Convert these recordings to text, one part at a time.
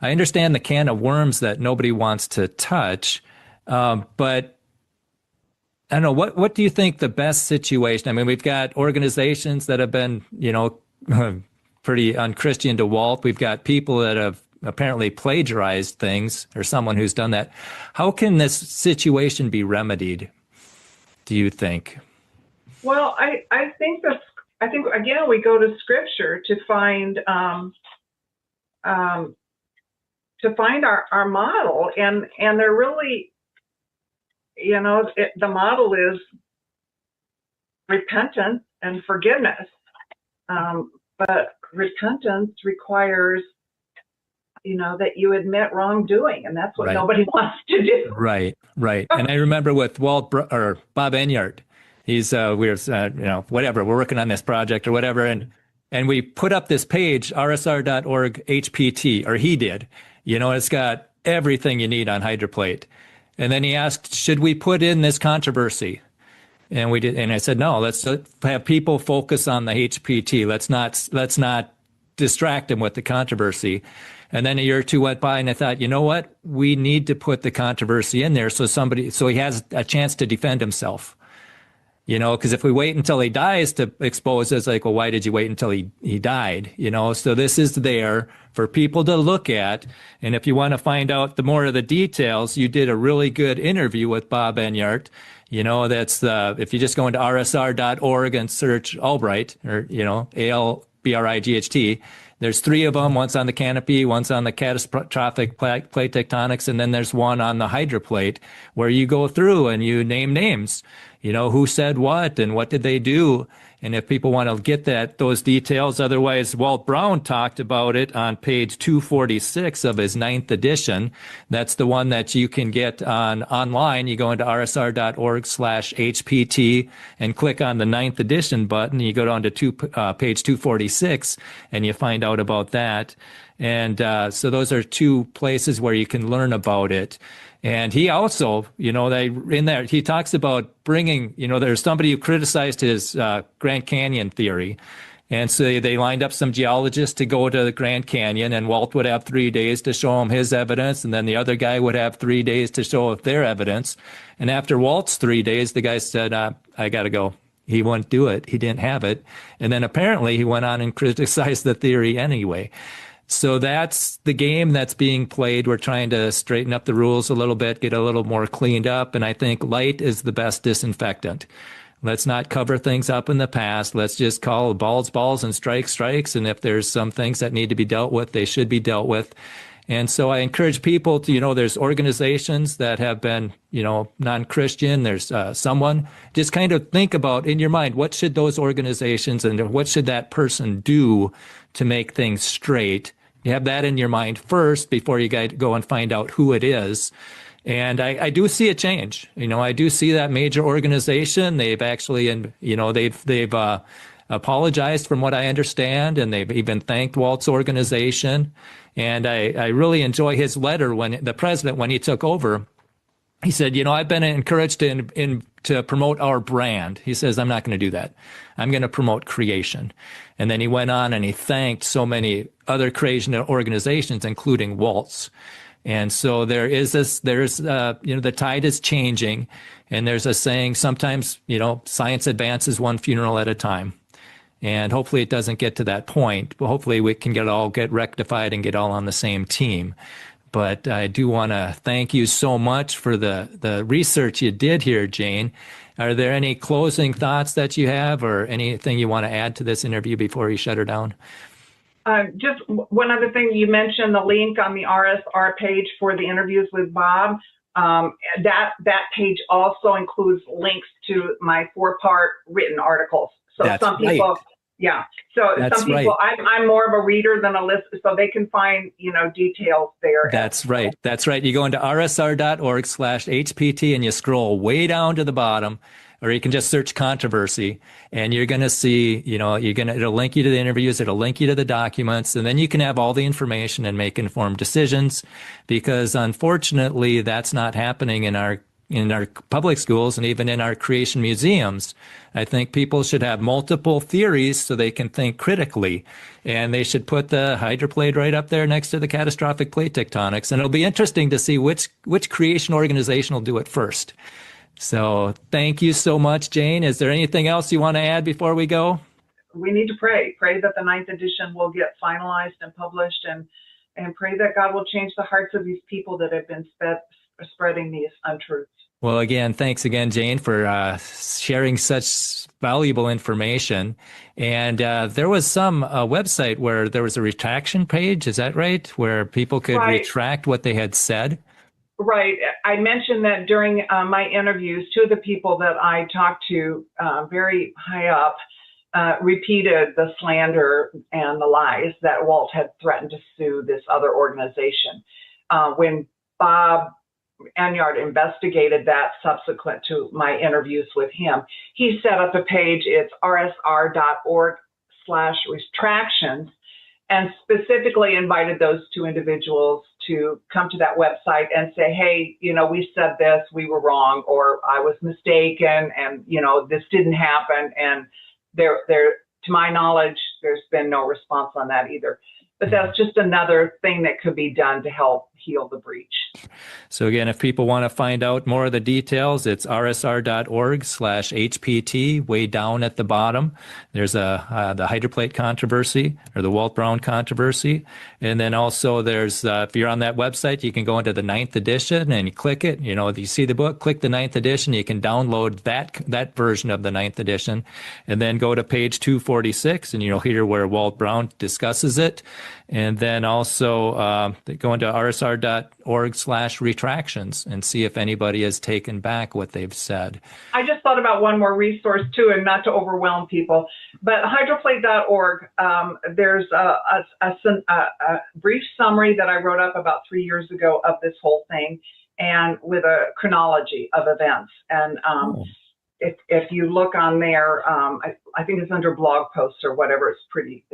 I understand the can of worms that nobody wants to touch, but I don't know, what do you think the best situation? I mean, we've got organizations that have been, pretty unchristian to Walt. We've got people that have apparently plagiarized things, or someone who's done that. How can this situation be remedied, do you think? Well, I think again we go to scripture to find our model, and they're really, the model is repentance and forgiveness. But repentance requires, that you admit wrongdoing, and that's what Right. nobody wants to do. Right, right. And I remember with or Bob Enyart, he's whatever, we're working on this project or whatever, and we put up this page, rsr.org HPT, or he did. It's got everything you need on hydroplate. And then he asked, should we put in this controversy? And we did, and I said, no, let's have people focus on the HPT. Let's not distract them with the controversy. And then a year or two went by, and I thought, you know what? We need to put the controversy in there so he has a chance to defend himself. Because if we wait until he dies to expose it, it's like, well, why did you wait until he died? So this is there for people to look at. And if you want to find out the more of the details, you did a really good interview with Bob Enyart. That's if you just go into rsr.org and search Albright, or, Albright, there's three of them. One's on the canopy, one's on the catastrophic plate tectonics, and then there's one on the hydroplate, where you go through and you name names, who said what and what did they do. And if people want to get those details, otherwise, Walt Brown talked about it on page 246 of his 9th edition. That's the one that you can get online. You go into rsr.org/HPT and click on the 9th edition button. You go down to page 246 and you find out about that. And so those are two places where you can learn about it. And he also, in there, he talks about bringing, there's somebody who criticized his Grand Canyon theory. And so they lined up some geologists to go to the Grand Canyon, and Walt would have 3 days to show him his evidence, and then the other guy would have 3 days to show their evidence. And after Walt's 3 days, the guy said, I got to go. He wouldn't do it. He didn't have it. And then apparently he went on and criticized the theory anyway. So that's the game that's being played. We're trying to straighten up the rules a little bit, get a little more cleaned up. And I think light is the best disinfectant. Let's not cover things up in the past. Let's just call balls, balls, and strikes, strikes. And if there's some things that need to be dealt with, they should be dealt with. And so I encourage people to, there's organizations that have been, non-Christian. There's someone, just kind of think about in your mind, what should those organizations and what should that person do to make things straight? You have that in your mind first before you go and find out who it is. And I do see a change. I do see that major organization. They've actually, they've apologized from what I understand, and they've even thanked Walt's organization. And I really enjoy his letter when the president, when he took over, he said, I've been encouraged to promote our brand. He says, I'm not going to do that. I'm going to promote creation. And then he went on and he thanked so many other creation organizations, including Walt's. And so there's the tide is changing, and there's a saying, sometimes, science advances one funeral at a time. And hopefully it doesn't get to that point, but hopefully we can get rectified and get all on the same team. But I do want to thank you so much for the research you did here, Jane. Are there any closing thoughts that you have, or anything you want to add to this interview before you shut her down? Just one other thing, you mentioned the link on the RSR page for the interviews with Bob. That page also includes links to my 4-part written articles. So That's some people, right. Yeah. So That's some people, right. I'm more of a reader than a listener, so they can find, details there. That's right. That's right. You go into rsr.org/HPT and you scroll way down to the bottom, or you can just search controversy, and you're going to see, it'll link you to the interviews, it'll link you to the documents, and then you can have all the information and make informed decisions, because unfortunately that's not happening in our our public schools and even in our creation museums. I think people should have multiple theories so they can think critically, and they should put the hydroplate right up there next to the catastrophic plate tectonics. And it'll be interesting to see which creation organization will do it first. So thank you so much, Jane. Is there anything else you want to add before we go? We need to pray that the 9th edition will get finalized and published, and pray that God will change the hearts of these people that have been spreading these untruths. Well, again, thanks again, Jane, for sharing such valuable information. And there was some website where there was a retraction page. Is that right? Where people could retract what they had said? Right. I mentioned that during my interviews, two of the people that I talked to very high up repeated the slander and the lies that Walt had threatened to sue this other organization. When Bob Enyart investigated that subsequent to my interviews with him, he set up a page. It's rsr.org/retractions, and specifically invited those two individuals to come to that website and say, hey, we said this, we were wrong, or I was mistaken, and, this didn't happen. And there, to my knowledge, there's been no response on that either. But that's just another thing that could be done to help heal the breach. So again, if people want to find out more of the details, it's rsr.org/HPT. Way down at the bottom, there's the hydroplate controversy, or the Walt Brown controversy. And then also there's, if you're on that website, you can go into the 9th edition and you click it. You see the book, click the 9th edition. You can download that version of the 9th edition, and then go to page 246, and you'll hear where Walt Brown discusses it. And then also go into rsr.org/retractions and see if anybody has taken back what they've said. I just thought about one more resource too, and not to overwhelm people, but hydroplate.org, there's a brief summary that I wrote up about 3 years ago of this whole thing, and with a chronology of events. And if you look on there, I think it's under blog posts or whatever, it's pretty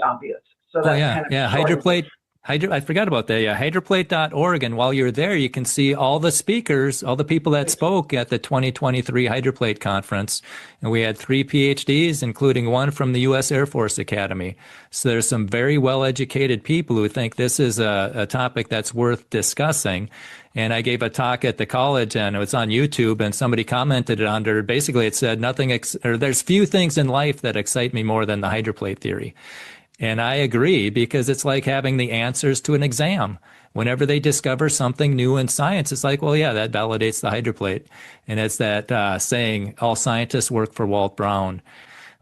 obvious. So that's Hydroplate. I forgot about that. Yeah, hydroplate.org. And while you're there, you can see all the speakers, all the people that spoke at the 2023 Hydroplate Conference. And we had 3 PhDs, including one from the U.S. Air Force Academy. So there's some very well-educated people who think this is a topic that's worth discussing. And I gave a talk at the college, and it was on YouTube, and somebody commented it under. Basically, it said, there's few things in life that excite me more than the hydroplate theory. And I agree, because it's like having the answers to an exam. Whenever they discover something new in science, it's like, well, yeah, that validates the hydroplate. And it's that saying, all scientists work for Walt Brown.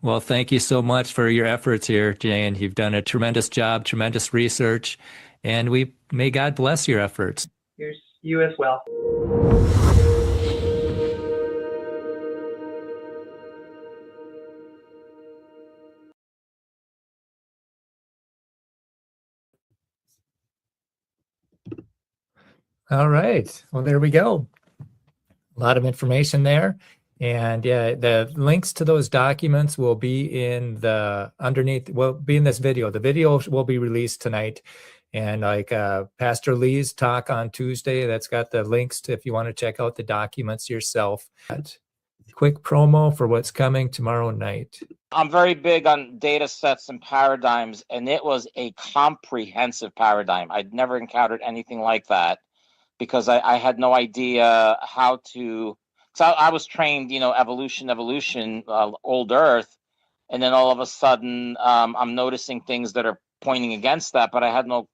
Well, thank you so much for your efforts here, Jane. You've done a tremendous job, tremendous research, and may God bless your efforts. Here's you as well. All right. Well, there we go. A lot of information there. And yeah, the links to those documents will be in be in this video. The video will be released tonight. And like Pastor Lee's talk on Tuesday, that's got the links to, if you want to check out the documents yourself. Quick promo for what's coming tomorrow night. I'm very big on data sets and paradigms, and it was a comprehensive paradigm. I'd never encountered anything like that, because I had no idea how to. So I was trained, evolution, old Earth, and then all of a sudden I'm noticing things that are pointing against that, but I had no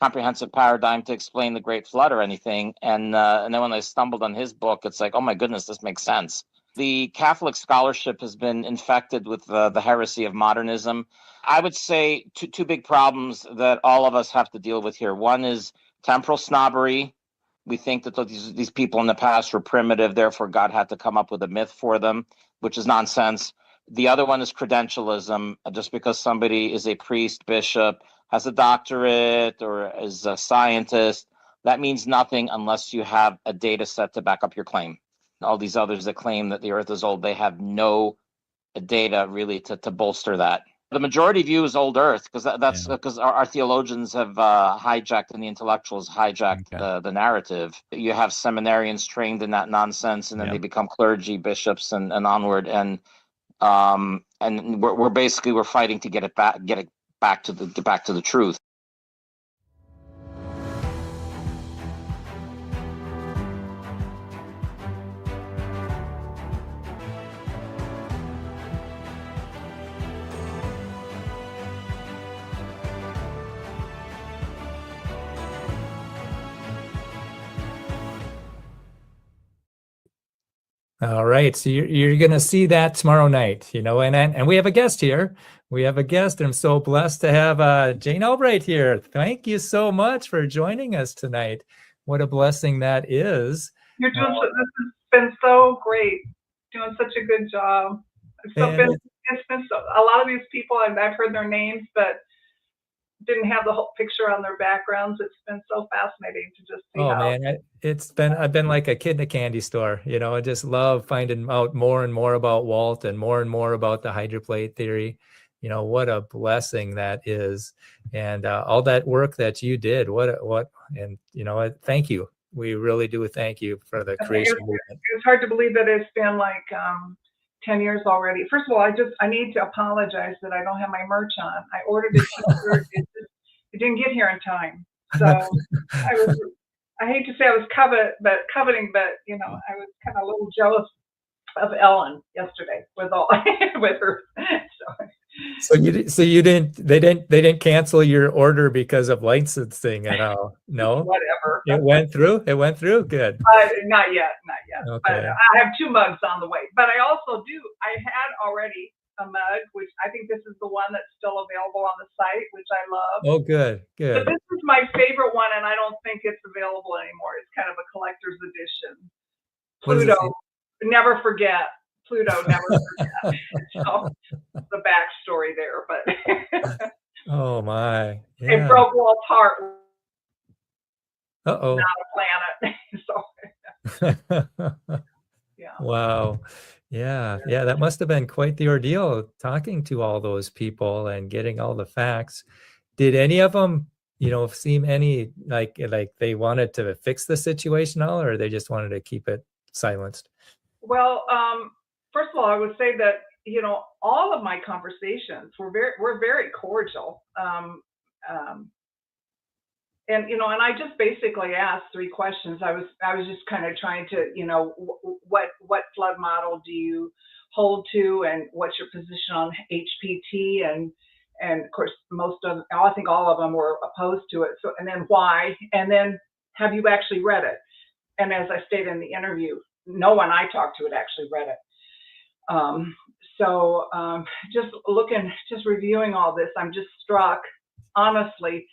comprehensive paradigm to explain the Great Flood or anything. And then when I stumbled on his book, it's like, oh my goodness, this makes sense. The Catholic scholarship has been infected with the heresy of modernism. I would say two big problems that all of us have to deal with here. One is temporal snobbery. We think that these people in the past were primitive, therefore God had to come up with a myth for them, which is nonsense. The other one is credentialism. Just because somebody is a priest, bishop, has a doctorate, or is a scientist, that means nothing unless you have a data set to back up your claim. All these others that claim that the earth is old, they have no data really to bolster that. The majority view is old Earth, because that's because our theologians have hijacked, and the intellectuals hijacked the narrative. You have seminarians trained in that nonsense, and then they become clergy, bishops, and onward. And we're fighting to get it back to the truth. All right, so you're going to see that tomorrow night, and we have a guest here. We have a guest, and I'm so blessed to have Jane Albright here. Thank you so much for joining us tonight. What a blessing that is. You're doing this has been so great. Doing such a good job. It's been so, a lot of these people, I've heard their names, but didn't have the whole picture on their backgrounds. It's been so fascinating to just see how. Man, I've been like a kid in a candy store. I just love finding out more and more about Walt and more about the hydroplate theory. What a blessing that is. And all that work that you did, thank you. We really do thank you for the creation movement. It's hard to believe that it's been like 10 years already. First of all, I need to apologize that I don't have my merch on. I ordered a t-shirt. It didn't get here in time. So I hate to say I was coveting, but I was kind of a little jealous of Ellen yesterday with her. So they didn't cancel your order because of licensing at all? No? Whatever. It went through? Good. Not yet. Okay. But I have 2 mugs on the way. But I had already a mug, which I think this is the one that's still available on the site, which I love. Oh, good. But this is my favorite one, and I don't think it's available anymore. It's kind of a collector's edition. Pluto, never forget. Pluto, never forget. So the backstory there, but oh my, it broke Walt's heart. Uh-oh. Not a planet. So yeah. Wow. Yeah, that must have been quite the ordeal, talking to all those people and getting all the facts. Did any of them, seem any like they wanted to fix the situation all, or they just wanted to keep it silenced? Well, first of all, I would say that all of my conversations were very cordial, and I just basically asked 3 questions. I was just kind of trying to what flood model do you hold to, and what's your position on HPT, and of course I think all of them were opposed to it. So, and then why, and then have you actually read it? And as I stated in the interview, no one I talked to had actually read it. Just reviewing all this, I'm just struck, honestly,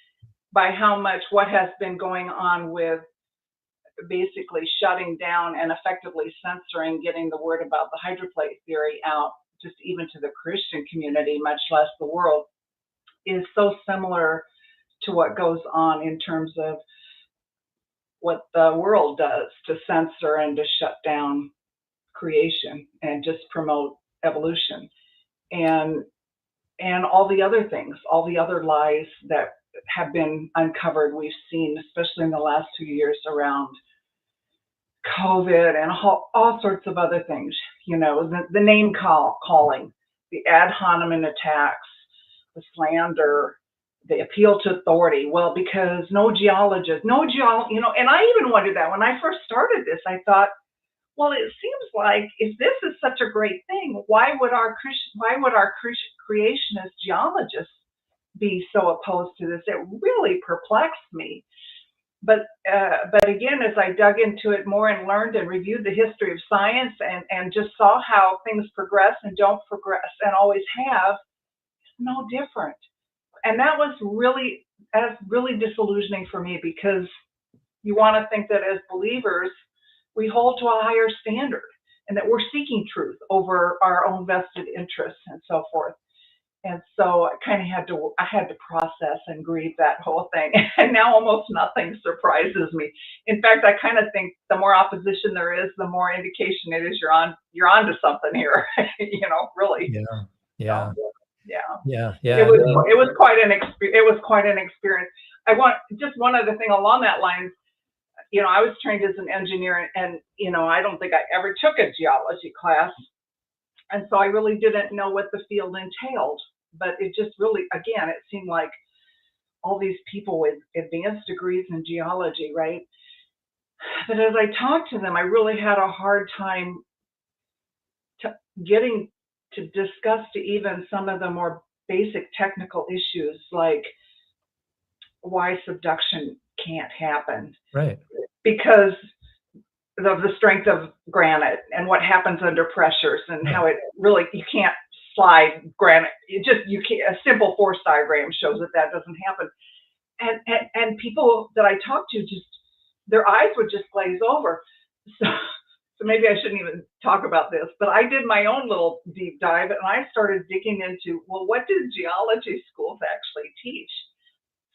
by how much what has been going on with basically shutting down and effectively censoring getting the word about the hydroplate theory out, just even to the Christian community, much less the world, is so similar to what goes on in terms of what the world does to censor and to shut down creation and just promote evolution, and all the other things, all the other lies that have been uncovered. We've seen, especially in the last 2 years, around COVID and all sorts of other things. The name calling, the ad hominem attacks, the slander, the appeal to authority. Well, because and I even wondered that when I first started this. I thought, well, it seems like if this is such a great thing, why would our creationist geologists be so opposed to this? It really perplexed me. But again, as I dug into it more and learned and reviewed the history of science and just saw how things progress and don't progress and always have, it's no different. And that was really disillusioning for me, because you want to think that as believers, we hold to a higher standard and that we're seeking truth over our own vested interests and so forth. And so I kind of had to process and grieve that whole thing. And now almost nothing surprises me. In fact, I kind of think the more opposition there is, the more indication it is you're on to something here. Really. Yeah. Yeah. It was quite an experience. It was quite an experience. I want just one other thing along that line. I was trained as an engineer, and I don't think I ever took a geology class, and so I really didn't know what the field entailed. But it just really, again, it seemed like all these people with advanced degrees in geology, right? But as I talked to them, I really had a hard time getting to discuss to even some of the more basic technical issues, like why subduction can't happen. Right. Because of the strength of granite and what happens under pressures, and how it really, you can't slide granite. You can't, a simple force diagram shows that doesn't happen. And people that I talked to, just their eyes would just glaze over. So maybe I shouldn't even talk about this, but I did my own little deep dive, and I started digging into, well, what do geology schools actually teach?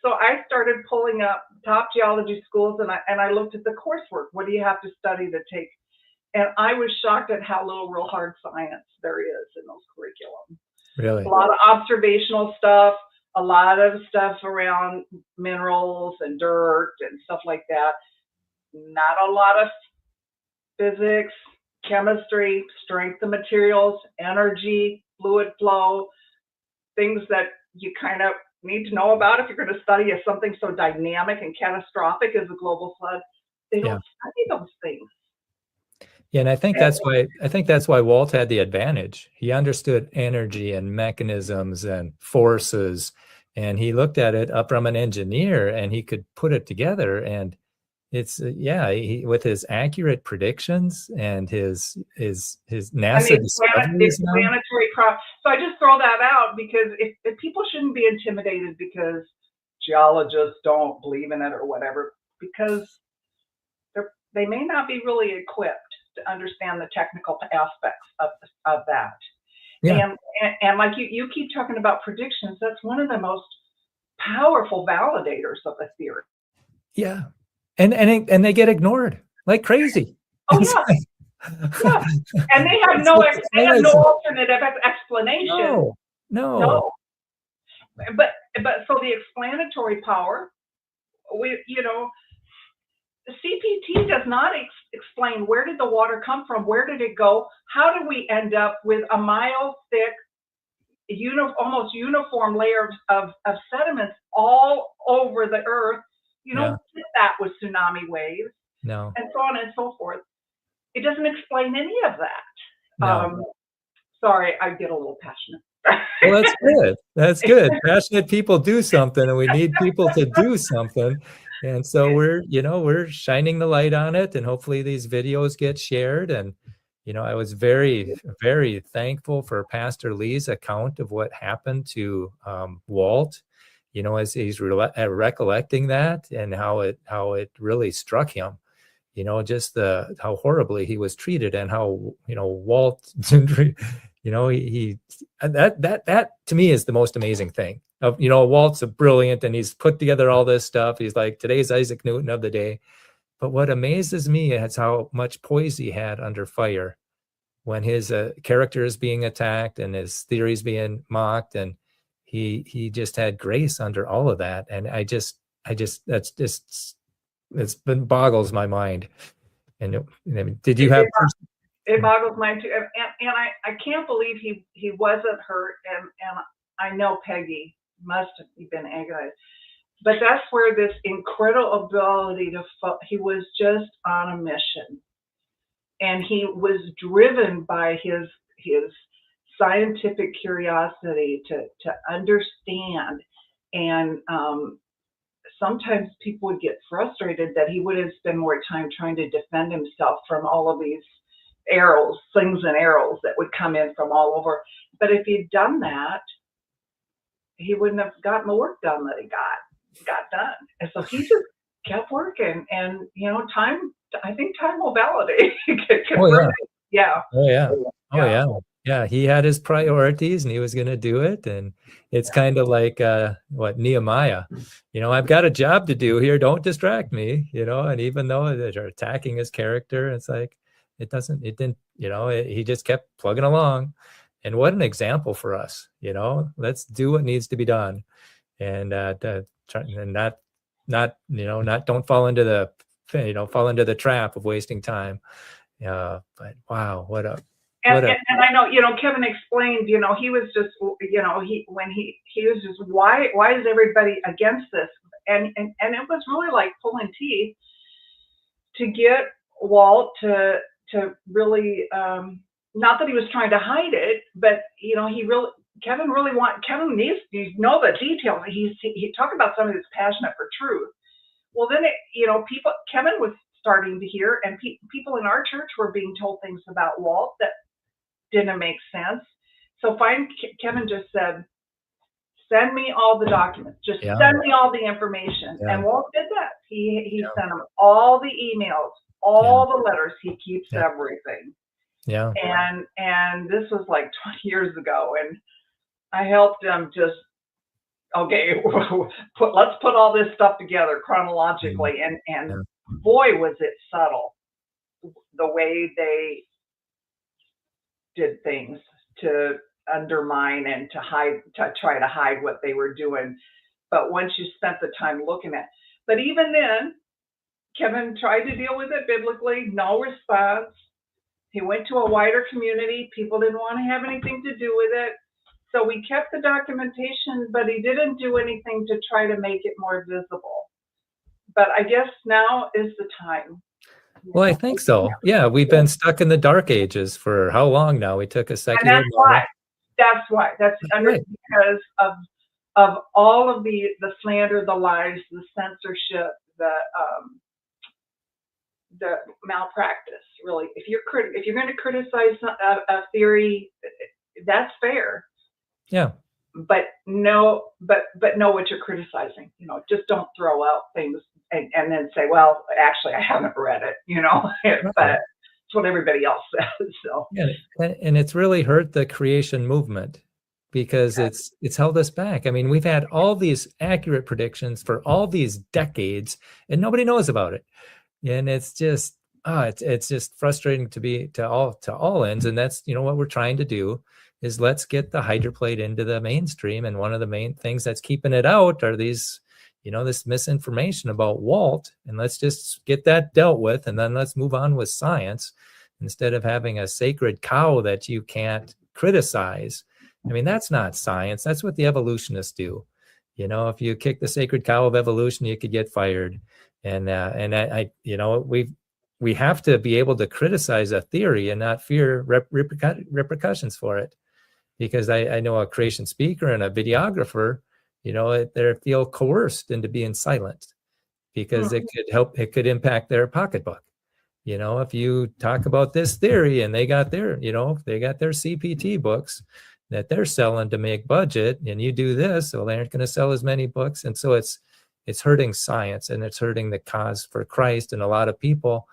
So I started pulling up top geology schools, and I looked at the coursework. What do you have to study to take? And I was shocked at how little real hard science there is in those curriculum. Really? A lot of observational stuff, a lot of stuff around minerals and dirt and stuff like that. Not a lot of physics, chemistry, strength of materials, energy, fluid flow, things that you kind of need to know about if you're going to study something so dynamic and catastrophic as a global flood. They don't study those things. Yeah, and I think that's why Walt had the advantage. He understood energy and mechanisms and forces, and he looked at it up from an engineer, and he could put it together. And it's with his accurate predictions and his NASA discoveries. So I just throw that out because if people shouldn't be intimidated because geologists don't believe in it or whatever, because they may not be really equipped to understand the technical aspects of that. Yeah. And like you keep talking about predictions, that's one of the most powerful validators of a theory. Yeah. And they get ignored like crazy. Oh yeah. Yeah. And they have no alternative explanation. No. But so the explanatory power, CPT does not explain where did the water come from, where did it go, how did we end up with a mile thick, almost uniform layer of sediments all over the earth. You don't get that with tsunami waves. No. And so on and so forth. It doesn't explain any of that. No. Sorry, I get a little passionate. Well, that's good. That's good. Passionate people do something, and we need people to do something. And so we're shining the light on it, and hopefully these videos get shared. And, I was very, very thankful for Pastor Lee's account of what happened to Walt, as he's recollecting that, and how it really struck him, just how horribly he was treated, and how, Walt, he that to me is the most amazing thing. Walt's brilliant, and he's put together all this stuff. He's like today's Isaac Newton of the day. But what amazes me is how much poise he had under fire when his character is being attacked and his theories being mocked, and he just had grace under all of that. And it's been boggles my mind. And did you have? It boggles mine too, and I can't believe he wasn't hurt, and I know Peggy must have been agonized, but that's where this incredible ability he was just on a mission, and he was driven by his scientific curiosity to understand, and sometimes people would get frustrated that he would have spent more time trying to defend himself from all of these slings and arrows that would come in from all over. But if he'd done that, he wouldn't have gotten the work done that he got done. And so he just kept working, and I think time will validate. Yeah, he had his priorities, and he was going to do it. And it's kind of like Nehemiah, I've got a job to do here, don't distract me, and even though they're attacking his character, it's like he just kept plugging along. And what an example for us, you know, let's do what needs to be done, and not, you know, don't fall into the, you know, fall into the trap of wasting time. But wow, And I know, you know, Kevin explained, you know, he was just, you know, he was just, why is everybody against this? And it was really like pulling teeth to get Walt to really, not that he was trying to hide it, but you know, Kevin needs to know the details. He talked about somebody that's passionate for truth. Well, then you know, Kevin was starting to hear, and people in our church were being told things about Walt that didn't make sense. So Kevin just said, send me all the documents. Just send me all the information. And Walt did that. He sent him all the emails, all the letters. He keeps everything. Yeah. And this was like 20 years ago. And I helped him just, okay, let's put all this stuff together chronologically. And boy, was it subtle, the way they did things to undermine and to try to hide what they were doing. But once you spent the time looking at, but even then, Kevin tried to deal with it biblically, no response. He went to a wider community. People didn't want to have anything to do with it. So we kept the documentation, but he didn't do anything to try to make it more visible. But I guess now is the time. Well, I think so. Yeah, we've been stuck in the dark ages for how long now? We took a secular. And that's why. That's right. Because of all of the slander, the lies, the censorship, the malpractice. Really, if you're going to criticize a theory, that's fair. Yeah. But know what you're criticizing. You know, just don't throw out things and then say, well, actually, I haven't read it. You know, but it's what everybody else says. So yeah, and it's really hurt the creation movement because it's held us back. I mean, we've had all these accurate predictions for all these decades, and nobody knows about it. And it's just it's just frustrating to all ends. And that's, you know, what we're trying to do is let's get the hydroplate into the mainstream. And one of the main things that's keeping it out are these, you know, this misinformation about Walt, and let's just get that dealt with. And then let's move on with science instead of having a sacred cow that you can't criticize. I mean, that's not science. That's what the evolutionists do. You know, if you kick the sacred cow of evolution, you could get fired. And I you know, we have to be able to criticize a theory and not fear repercussions for it. Because I know a creation speaker and a videographer, you know, they feel coerced into being silent because it could impact their pocketbook. You know, if you talk about this theory and they got their CPT books that they're selling to make budget, and you do this, so they aren't going to sell as many books. And so it's hurting science, and it's hurting the cause for Christ. And a lot of people,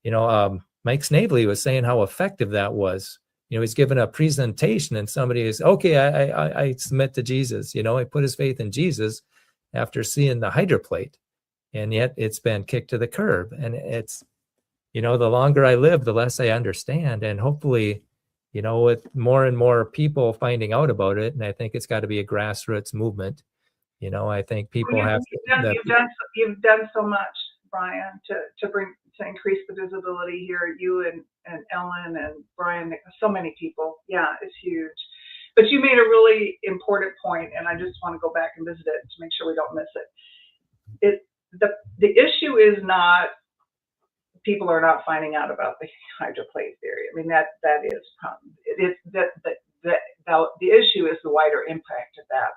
you know, Mike Snavely was saying how effective that was. You know, he's given a presentation and somebody is, okay, I submit to Jesus. You know, he put his faith in Jesus after seeing the hydroplate, and yet it's been kicked to the curb. And it's, you know, the longer I live, the less I understand. And hopefully, you know, with more and more people finding out about it, and I think it's got to be a grassroots movement. You know, I think people you've done so much, Brian, to increase the visibility here. You and Ellen and Brian, so many people. Yeah, it's huge. But you made a really important point, and I just want to go back and visit it to make sure we don't miss it. The issue is not people are not finding out about the hydroplate theory. I mean, that is problem. It is the issue is the wider impact of that.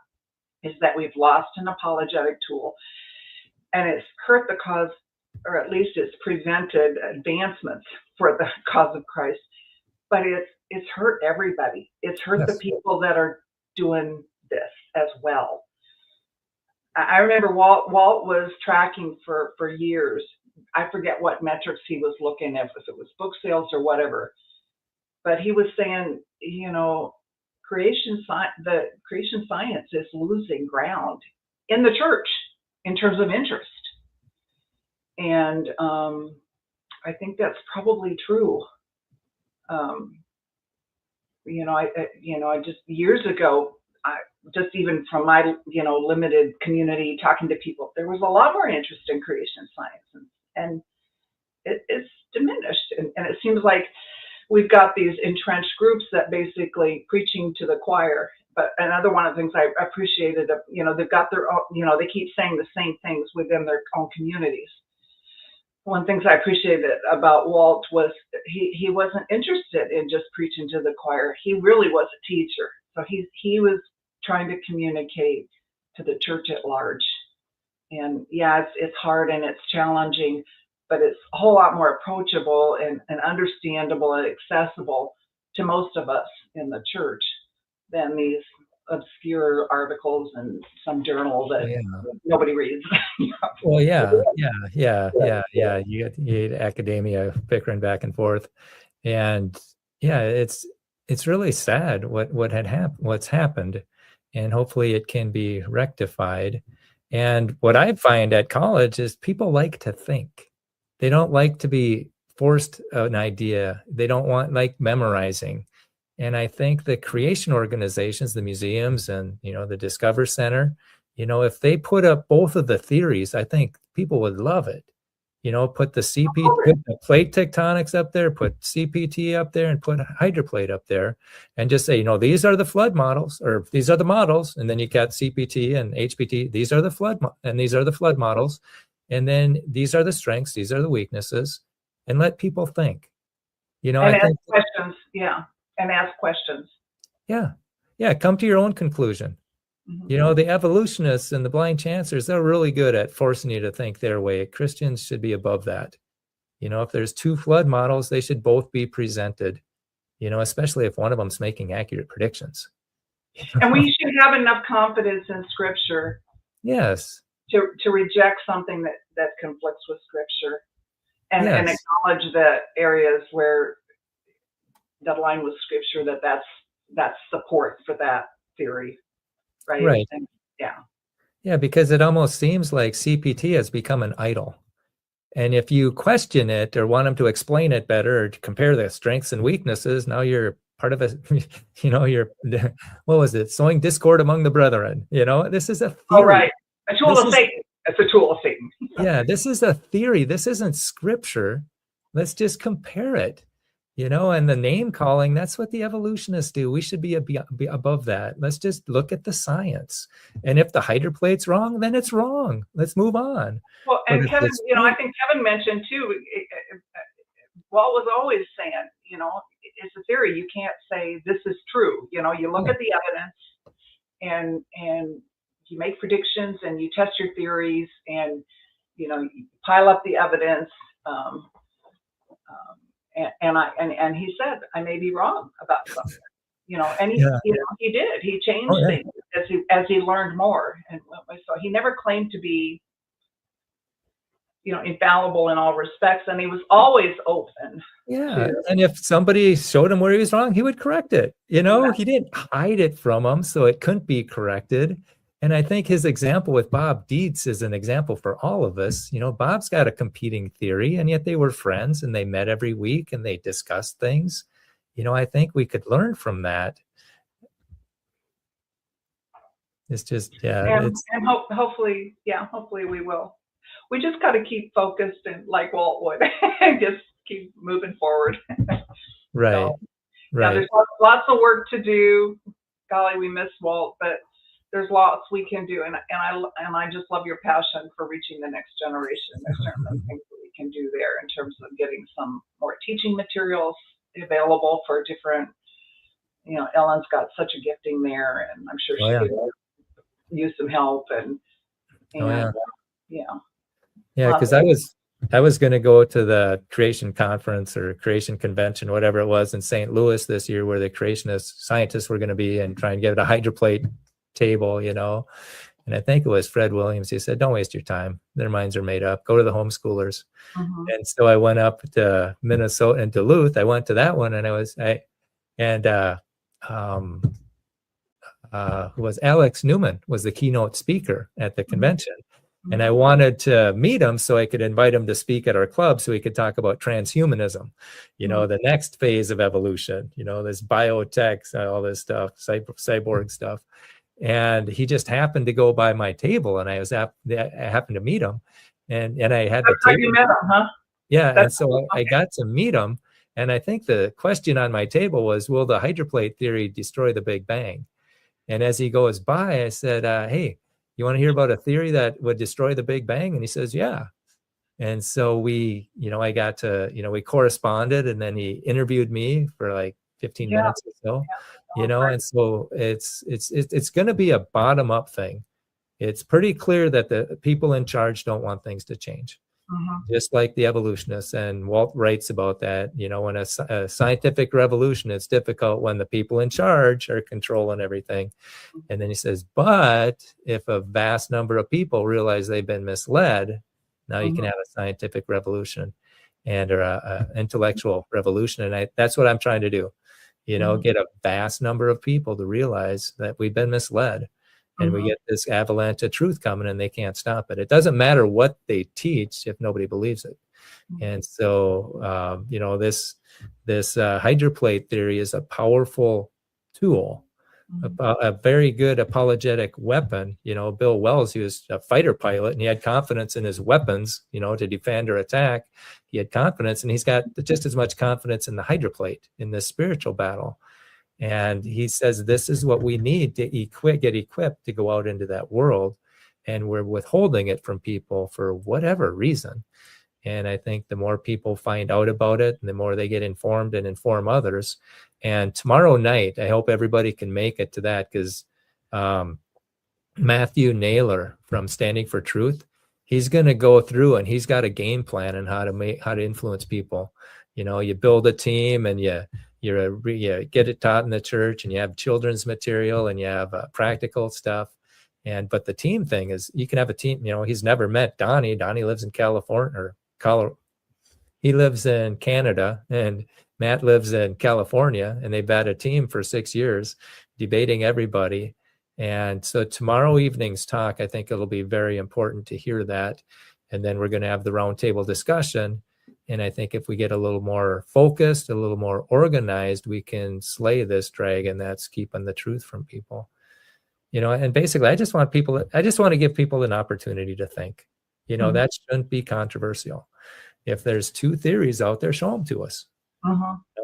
Is that we've lost an apologetic tool, and it's hurt the cause, or at least it's prevented advancements for the cause of Christ. But it's hurt everybody. It's hurt the people that are doing this as well. I remember Walt was tracking for years. I forget what metrics he was looking at, if it was book sales or whatever. But he was saying, you know, the creation science is losing ground in the church in terms of interest. And I think that's probably true. I just years ago, just even from my, limited community talking to people, there was a lot more interest in creation science, and it's diminished. And it seems like we've got these entrenched groups that basically preaching to the choir. But another one of the things I appreciated, they've got their own, they keep saying the same things within their own communities. One of the things I appreciated about Walt was he wasn't interested in just preaching to the choir. He really was a teacher. So he was trying to communicate to the church at large. And yeah, it's hard and it's challenging, but it's a whole lot more approachable and understandable and accessible to most of us in the church than these obscure articles in some journal that nobody reads. Well, yeah. You get academia bickering back and forth, and yeah, it's really sad what's happened, and hopefully it can be rectified. And what I find at college is people like to think. They don't like to be forced an idea. They don't like memorizing. And I think the creation organizations, the museums and, the Discover Center, if they put up both of the theories, I think people would love it. Put the put the plate tectonics up there, put CPT up there, and put hydroplate up there, and just say, these are the flood models, or these are the models. And then you got CPT and HPT. These are the flood models. And then these are the strengths, these are the weaknesses, and let people think. And ask questions. Yeah. And ask questions. Yeah. Come to your own conclusion. Mm-hmm. The evolutionists and the blind chancers, they're really good at forcing you to think their way. Christians should be above that. If there's two flood models, they should both be presented, especially if one of them's making accurate predictions. And we should have enough confidence in Scripture. Yes. To reject something that conflicts with Scripture, and acknowledge the areas where that align with Scripture, that's support for that theory, right? Right. And, yeah, because it almost seems like CPT has become an idol, and if you question it or want them to explain it better or to compare the strengths and weaknesses, now you're part of a, you're what was it? Sowing discord among the brethren. This is a theory. Oh, right. A tool of Satan. It's a tool of Satan. Yeah, this is a theory. This isn't Scripture. Let's just compare it. And the name calling, that's what the evolutionists do. We should be above that. Let's just look at the science. And if the hydroplate's wrong, then it's wrong. Let's move on. Well, and Kevin, I think Kevin mentioned too, Walt was always saying, it's a theory. You can't say this is true. You look at the evidence and you make predictions and you test your theories and, you pile up the evidence. And he said, I may be wrong about something, and he did. He changed things as he learned more. And so he never claimed to be, infallible in all respects. And he was always open. Yeah. And if somebody showed him where he was wrong, he would correct it. He didn't hide it from him, so it couldn't be corrected. And I think his example with Bob Dietz is an example for all of us. Bob's got a competing theory, and yet they were friends and they met every week and they discussed things. I think we could learn from that. It's just, and hopefully we will. We just got to keep focused and like Walt would, just keep moving forward. Right. So, right. There's lots of work to do. Golly, we miss Walt, but there's lots we can do, and I just love your passion for reaching the next generation. There's certainly things that we can do there in terms of getting some more teaching materials available for different. Ellen's got such a gifting there, and I'm sure she could use some help. Because I was going to go to the creation conference or creation convention, whatever it was, in St. Louis this year, where the creationist scientists were going to be and try and get a hydroplate table, and I think it was Fred Williams. He said, don't waste your time. Their minds are made up. Go to the homeschoolers. Mm-hmm. And so I went up to Minnesota and Duluth. I went to that one, and who was Alex Newman was the keynote speaker at the convention. And I wanted to meet him so I could invite him to speak at our club so we could talk about transhumanism, the next phase of evolution, this biotech, all this stuff, cyborg stuff. And he just happened to go by my table, and I happened to meet him, and I had the table. You met him, huh? Yeah, and so I got to meet him, and I think the question on my table was, will the hydroplate theory destroy the Big Bang? And as he goes by, I said, hey, you want to hear about a theory that would destroy the Big Bang? And he says, yeah. And so we corresponded, and then he interviewed me for like 15 minutes or so, and so it's going to be a bottom up thing. It's pretty clear that the people in charge don't want things to change. Just like the evolutionists, and Walt writes about that, when a scientific revolution, it's difficult when the people in charge are controlling everything. And then he says, but if a vast number of people realize they've been misled, now you can have a scientific revolution or a intellectual revolution. And that's what I'm trying to do, get a vast number of people to realize that we've been misled. And we get this avalanche of truth coming, and they can't stop it. It doesn't matter what they teach if nobody believes it. And so, this hydroplate theory is a powerful tool, a very good apologetic weapon. Bill Wells, he was a fighter pilot, and he had confidence in his weapons, to defend or attack. He had confidence, and he's got just as much confidence in the hydroplate in this spiritual battle. And he says, this is what we need to get equipped to go out into that world. And we're withholding it from people for whatever reason. And I think the more people find out about it, and the more they get informed and inform others. And tomorrow night, I hope everybody can make it to that, because Matthew Naylor from Standing for Truth, he's going to go through, and he's got a game plan on how to influence people. You build a team, and you get it taught in the church, and you have children's material, and you have practical stuff. But the team thing is, you can have a team. He's never met Donnie. Donnie lives in California, or Colorado. He lives in Canada, and Matt lives in California, and they've had a team for 6 years debating everybody. And so tomorrow evening's talk, I think it'll be very important to hear that. And then we're going to have the roundtable discussion. And I think if we get a little more focused, a little more organized, we can slay this dragon that's keeping the truth from people. And basically, I just want to give people an opportunity to think. That shouldn't be controversial. If there's two theories out there, show them to us.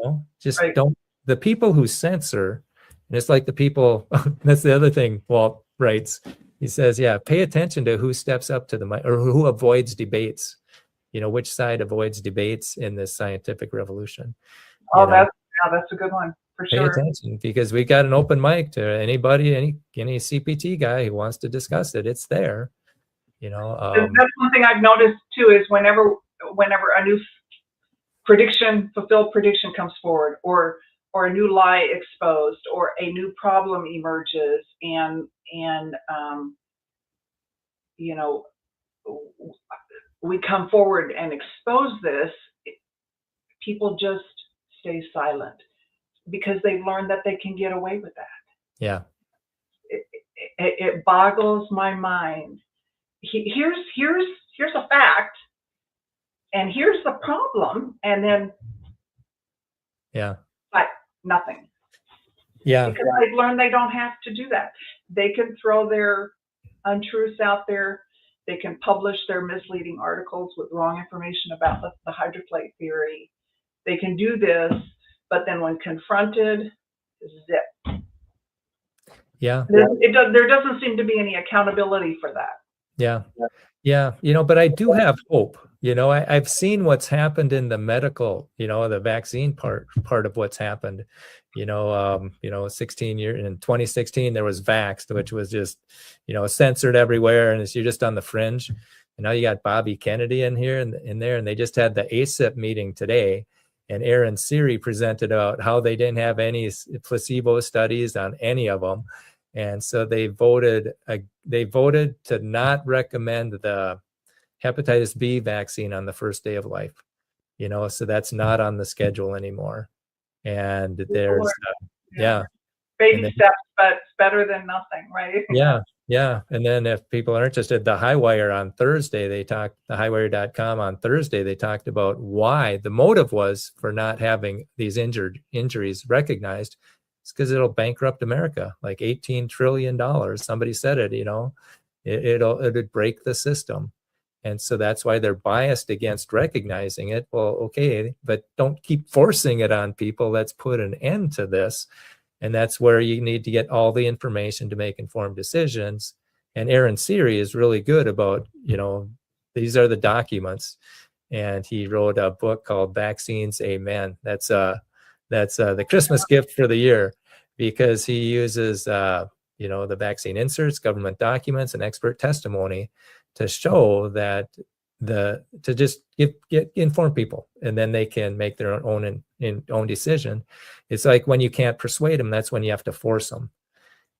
Don't. The people who censor, and it's like the people, that's the other thing Walt writes. He says, pay attention to who steps up to the mic, or who avoids debates. Which side avoids debates in this scientific revolution. That's a good one, for sure. Pay attention, because we got an open mic to anybody, any CPT guy who wants to discuss it. It's there. That's one thing I've noticed too, is whenever a new fulfilled prediction comes forward, or a new lie exposed, or a new problem emerges, and we come forward and expose this, people just stay silent, because they've learned that they can get away with that. Yeah. It boggles my mind. Here's a fact, and here's the problem, and then but nothing. Because they've learned they don't have to do that. They can throw their untruths out there. They can publish their misleading articles with wrong information about the hydroplate theory. They can do this, but then when confronted, zip. Yeah. There doesn't seem to be any accountability for that. Yeah. But I do have hope. I've seen what's happened in the medical, the vaccine part of what's happened. 16 years in 2016, there was Vaxxed, which was just, censored everywhere. And you're just on the fringe. And now you got Bobby Kennedy in there. And they just had the ACIP meeting today. And Aaron Siri presented out how they didn't have any placebo studies on any of them. And so they voted to not recommend the hepatitis B vaccine on the first day of life. So that's not on the schedule anymore. And there's Baby steps, but it's better than nothing, right? Yeah, yeah. And then if people are interested, the Highwire on Thursday, the highwire.com on Thursday, they talked about why the motive was for not having these injuries recognized. It's because it'll bankrupt America, like $18 trillion. Somebody said it, it'd break the system. And so that's why they're biased against recognizing it. Well, okay, but don't keep forcing it on people. Let's put an end to this. And that's where you need to get all the information to make informed decisions. And Aaron Siri is really good about, these are the documents. And he wrote a book called Vaccines Amen. That's the Christmas gift for the year, because he uses, the vaccine inserts, government documents, and expert testimony to show that to just get informed people, and then they can make their own decision. It's like when you can't persuade them, that's when you have to force them.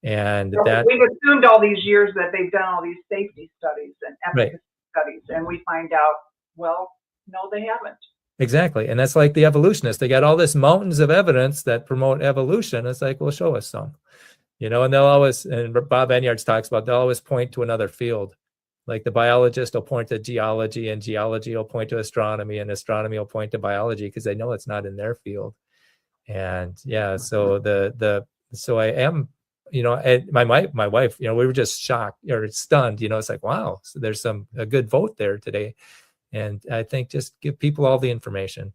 And that we've assumed all these years that they've done all these safety studies and efficacy studies, and we find out, well, no, they haven't. Exactly. And that's like the evolutionists. They got all this mountains of evidence that promote evolution. It's like, well, show us some, and they'll always, and Bob Enyards talks about, they'll always point to another field. Like the biologist will point to geology, and geology will point to astronomy, and astronomy will point to biology, because they know it's not in their field. And yeah, so so I am, my wife, we were just shocked or stunned, it's like, wow, so there's a good vote there today. And I think just give people all the information.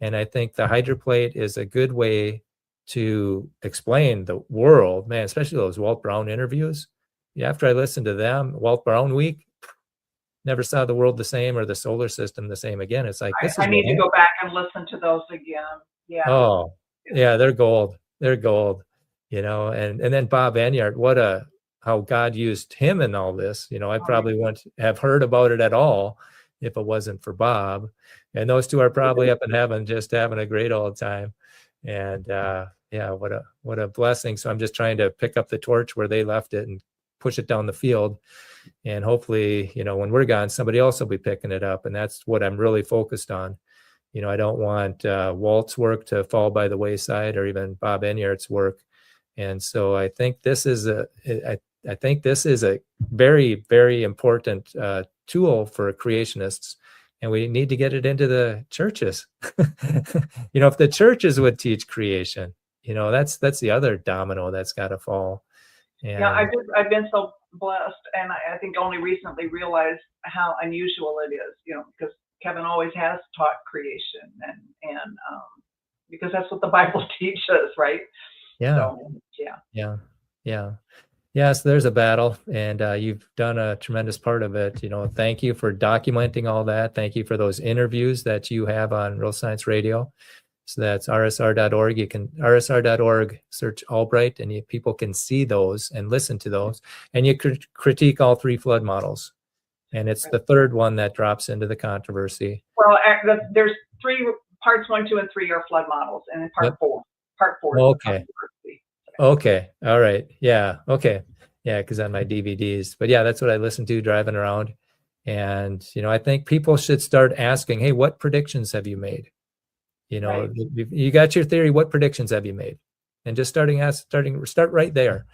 And I think the hydroplate is a good way to explain the world, man, especially those Walt Brown interviews. After I listened to them, Walt Brown week, never saw the world the same or the solar system the same again. It's like, I need to go back and listen to those again. Yeah. Oh, yeah, they're gold. They're gold, and then Bob Enyart, how God used him in all this. I probably wouldn't have heard about it at all if it wasn't for Bob. And those two are probably up in heaven just having a great old time. And yeah, what a blessing. So I'm just trying to pick up the torch where they left it and push it down the field. And hopefully, when we're gone, somebody else will be picking it up. And that's what I'm really focused on. I don't want Walt's work to fall by the wayside, or even Bob Enyart's work. And so I think this is a very, very important tool for creationists, and we need to get it into the churches. If the churches would teach creation, that's the other domino that's got to fall. And yeah, I've been so blessed, and I think only recently realized how unusual it is, because Kevin always has taught creation, and because that's what the Bible teaches, right? Yeah. So, yeah. So there's a battle, and you've done a tremendous part of it. Thank you for documenting all that. Thank you for those interviews that you have on Real Science Radio. So that's rsr.org. You can rsr.org, search Albright, and people can see those and listen to those. And you could critique all three flood models. And it's the third one that drops into the controversy. Well, there's three parts: 1, 2, and 3 are flood models, and then part four. Part 4 is the controversy. Okay. All right. Yeah. Okay. Yeah. Because on my DVDs, but yeah, that's what I listen to driving around. And, I think people should start asking, hey, what predictions have you made? You got your theory. What predictions have you made? And just start right there.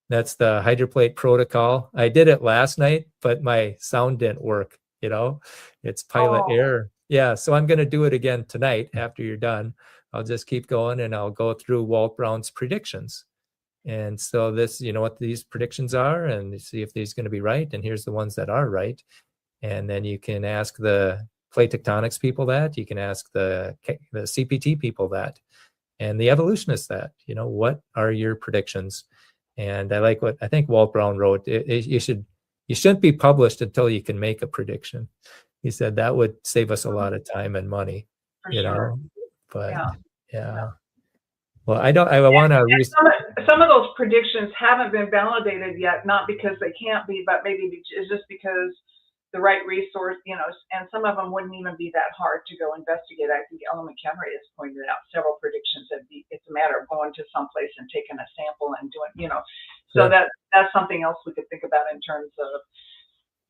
That's the hydroplate protocol. I did it last night, but my sound didn't work. It's pilot error. Yeah. So I'm going to do it again tonight after you're done. I'll just keep going, and I'll go through Walt Brown's predictions. And so this, what these predictions are, and see if these are going to be right. And here's the ones that are right. And then you can ask the plate tectonics people that, you can ask the CPT people that, and the evolutionists that, what are your predictions? And I like what I think Walt Brown wrote. You shouldn't be published until you can make a prediction. He said that would save us a lot of time and money, For sure. But yeah. Well, I want to. Some of those predictions haven't been validated yet, not because they can't be, but maybe it's just because the right resource, and some of them wouldn't even be that hard to go investigate. I think Ellen McHenry has pointed out several predictions that it's a matter of going to someplace and taking a sample and doing, so that's something else we could think about in terms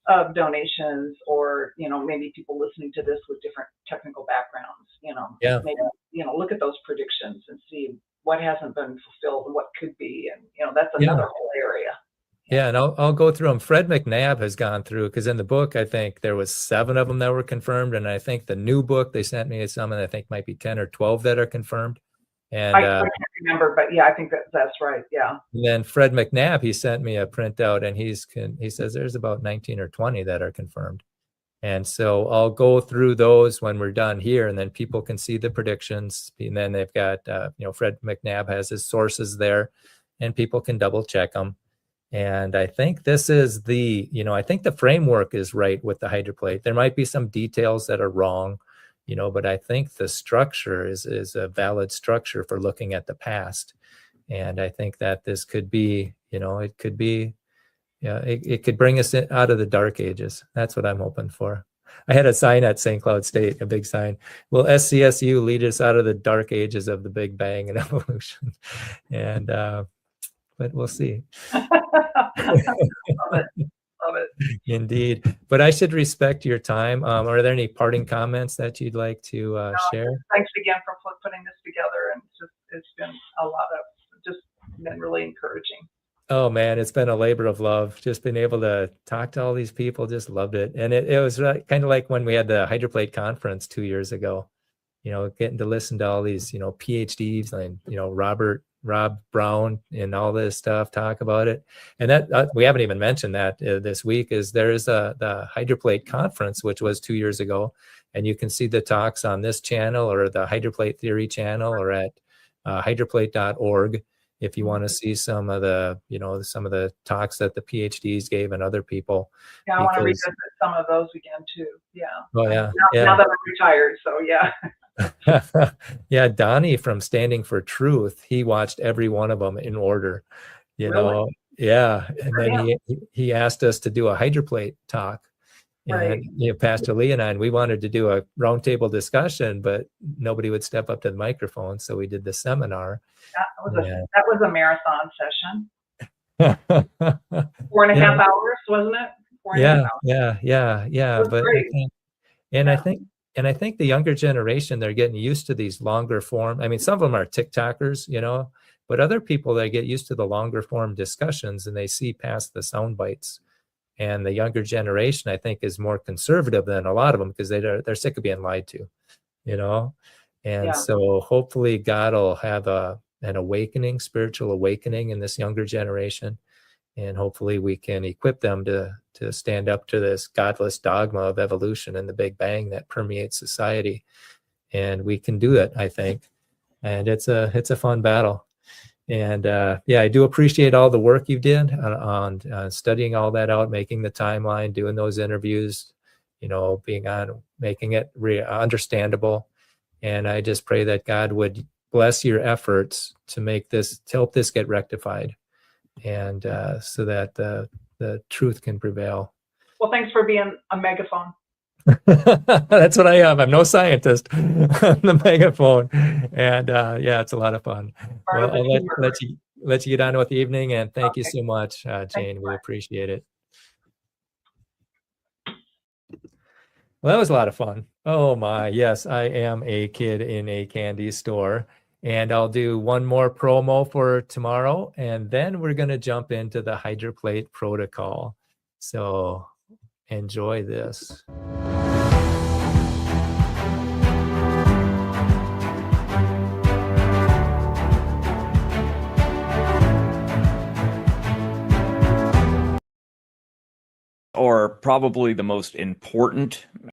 of donations, or maybe people listening to this with different technical backgrounds, maybe look at those predictions and see what hasn't been fulfilled and what could be, and that's another whole area. Yeah, and I'll go through them. Fred McNabb has gone through, because in the book, I think there was 7 of them that were confirmed, and I think the new book they sent me some, and I think might be 10 or 12 that are confirmed. And I can't remember, but yeah, I think that's right. Yeah. And then Fred McNabb, he sent me a printout, and he says there's about 19 or 20 that are confirmed. And so I'll go through those when we're done here, and then people can see the predictions. And then they've got, Fred McNabb has his sources there, and people can double check them. And I think this is I think the framework is right with the hydroplate. There might be some details that are wrong, but I think the structure is a valid structure for looking at the past. And I think that this could be, it could be, it could bring us out of the dark ages. That's what I'm hoping for. I had a sign at St. Cloud State, a big sign. Will SCSU lead us out of the dark ages of the Big Bang and evolution? And, but we'll see. Love it. Indeed. But I should respect your time. Are there any parting comments that you'd like to share? Thanks again for putting this together. And it's been a lot of, just been really encouraging. Oh man, it's been a labor of love. Just been able to talk to all these people, just loved it. And it was kind of like when we had the hydroplate conference 2 years ago, getting to listen to all these, PhDs and, Rob Brown and all this stuff, talk about it. And that we haven't even mentioned that this week there's the hydroplate conference, which was 2 years ago. And you can see the talks on this channel or the Hydroplate Theory channel or at hydroplate.org. If you want to see some of the talks that the PhDs gave and other people. Yeah, I want to revisit some of those again too. Yeah. Oh yeah. Now that I'm retired, so yeah. Yeah, Donnie from Standing for Truth, he watched every one of them in order, Really? Yeah. And then he asked us to do a hydroplate talk. Right. And Pastor Lee and I, we wanted to do a roundtable discussion, but nobody would step up to the microphone, so we did the seminar. That was a marathon session. 4.5 hours, wasn't it? 4.5 hours. Yeah. But I think the younger generation, they're getting used to these longer form. I mean, some of them are TikTokers, but other people, they get used to the longer form discussions and they see past the sound bites. And the younger generation, I think, is more conservative than a lot of them because they're sick of being lied to, And so hopefully God will have an awakening, spiritual awakening in this younger generation. And hopefully we can equip them to stand up to this godless dogma of evolution and the Big Bang that permeates society. And we can do it, I think. And it's a fun battle. And I do appreciate all the work you did on studying all that out, making the timeline, doing those interviews, being on, making it understandable. And I just pray that God would bless your efforts to help this get rectified. And so that the truth can prevail. Well, thanks for being a megaphone. That's what I am. I'm no scientist. I'm the megaphone. And it's a lot of fun. Well, I'll let you get on with the evening, and thank you so much, Jane. We appreciate it. Well, that was a lot of fun. Oh my, yes, I am a kid in a candy store. And I'll do one more promo for tomorrow, and then we're going to jump into the hydroplate protocol. So enjoy this. Or probably the most important